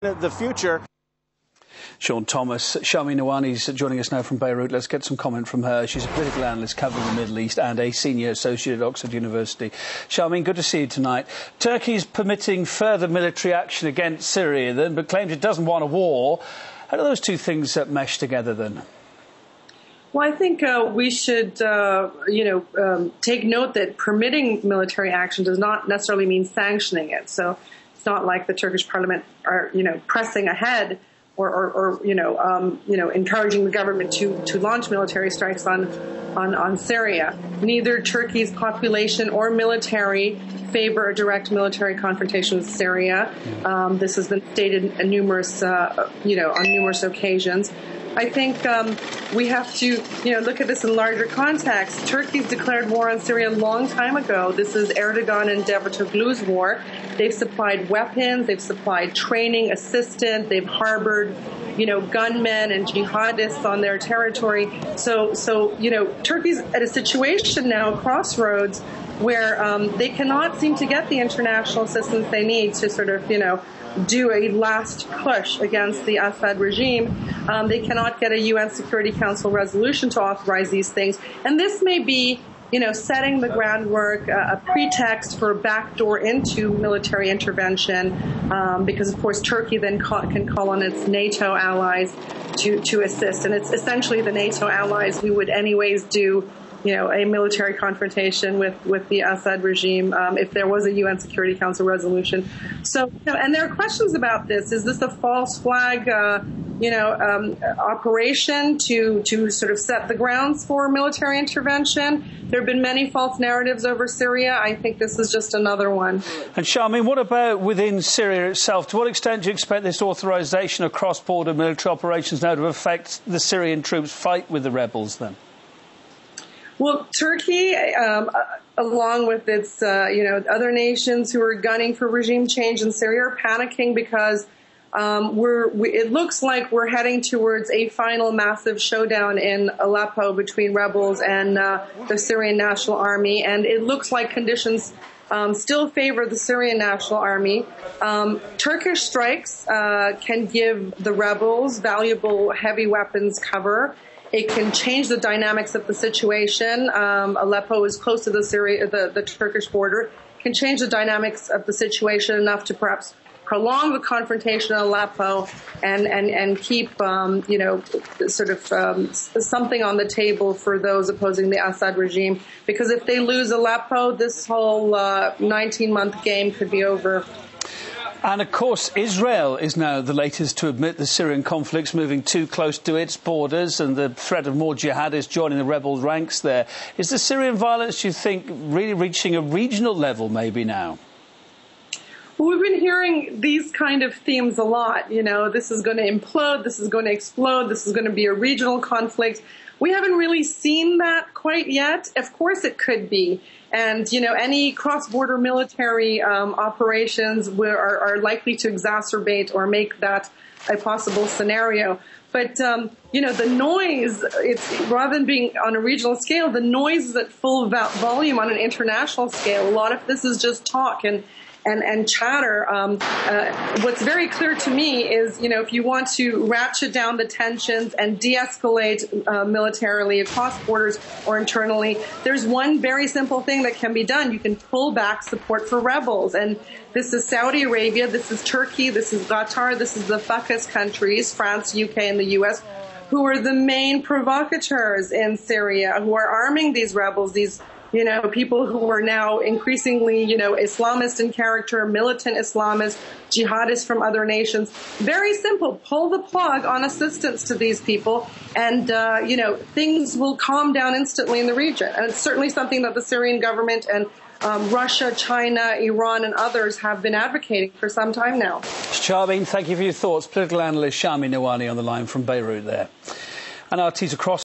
the future. Sean Thomas. Sharmine Narwani is joining us now from Beirut. Let's get some comment from her. She's a political analyst covering the Middle East and a senior associate at Oxford University. Sharmine, good to see you tonight. Turkey's permitting further military action against Syria then, but claims it doesn't want a war. How do those two things mesh together then? Well, I think we should, take note that permitting military action does not necessarily mean sanctioning it. So it's not like the Turkish parliament are, pressing ahead or encouraging the government to launch military strikes on Syria. Neither Turkey's population or military favor a direct military confrontation with Syria. This has been stated on numerous occasions. I think we have to, look at this in larger context. Turkey's declared war on Syria a long time ago. This is Erdogan and Davutoglu's war. They've supplied weapons, they've supplied training, assistance, they've harbored, gunmen and jihadists on their territory. So Turkey's at a situation now, crossroads, where they cannot seem to get the international assistance they need to sort of, do a last push against the Assad regime. They cannot get a UN Security Council resolution to authorize these things. And this may be, setting the groundwork, a pretext for a backdoor into military intervention, because, of course, Turkey then can call on its NATO allies to assist. And it's essentially the NATO allies who would anyways do a military confrontation with the Assad regime if there was a UN Security Council resolution. So, and there are questions about this. Is this a false flag, operation to sort of set the grounds for military intervention? There have been many false narratives over Syria. I think this is just another one. And Sharmine, what about within Syria itself? To what extent do you expect this authorization of cross-border military operations now to affect the Syrian troops' fight with the rebels then? Well, Turkey, along with its, other nations who are gunning for regime change in Syria, are panicking because it looks like we're heading towards a final massive showdown in Aleppo between rebels and the Syrian National Army, and it looks like conditions still favor the Syrian National Army. Turkish strikes can give the rebels valuable heavy weapons cover. It can change the dynamics of the situation. Aleppo is close to the Turkish border. Can change the dynamics of the situation enough to perhaps prolong the confrontation in Aleppo and keep, something on the table for those opposing the Assad regime. Because if they lose Aleppo, this whole 19-month game could be over. And, of course, Israel is now the latest to admit the Syrian conflict's moving too close to its borders and the threat of more jihadists joining the rebel ranks there. Is the Syrian violence, do you think, really reaching a regional level maybe now? Well, we've been hearing these kind of themes a lot. This is going to implode, this is going to explode, this is going to be a regional conflict. We haven't really seen that quite yet. Of course it could be. And, any cross-border military operations are likely to exacerbate or make that a possible scenario. But, the noise, it's rather than being on a regional scale, the noise is at full volume on an international scale. A lot of this is just talk and chatter. What's very clear to me is, if you want to ratchet down the tensions and de-escalate militarily across borders or internally, there's one very simple thing that can be done. You can pull back support for rebels. And this is Saudi Arabia, this is Turkey, this is Qatar, this is the FACUS countries, France, UK, and the US, who are the main provocateurs in Syria, who are arming these rebels, these people who are now increasingly, Islamist in character, militant Islamists, jihadists from other nations. Very simple. Pull the plug on assistance to these people and, things will calm down instantly in the region. And it's certainly something that the Syrian government and Russia, China, Iran, and others have been advocating for some time now. Sharmine, thank you for your thoughts. Political analyst Sharmine Narwani on the line from Beirut there. And RT's across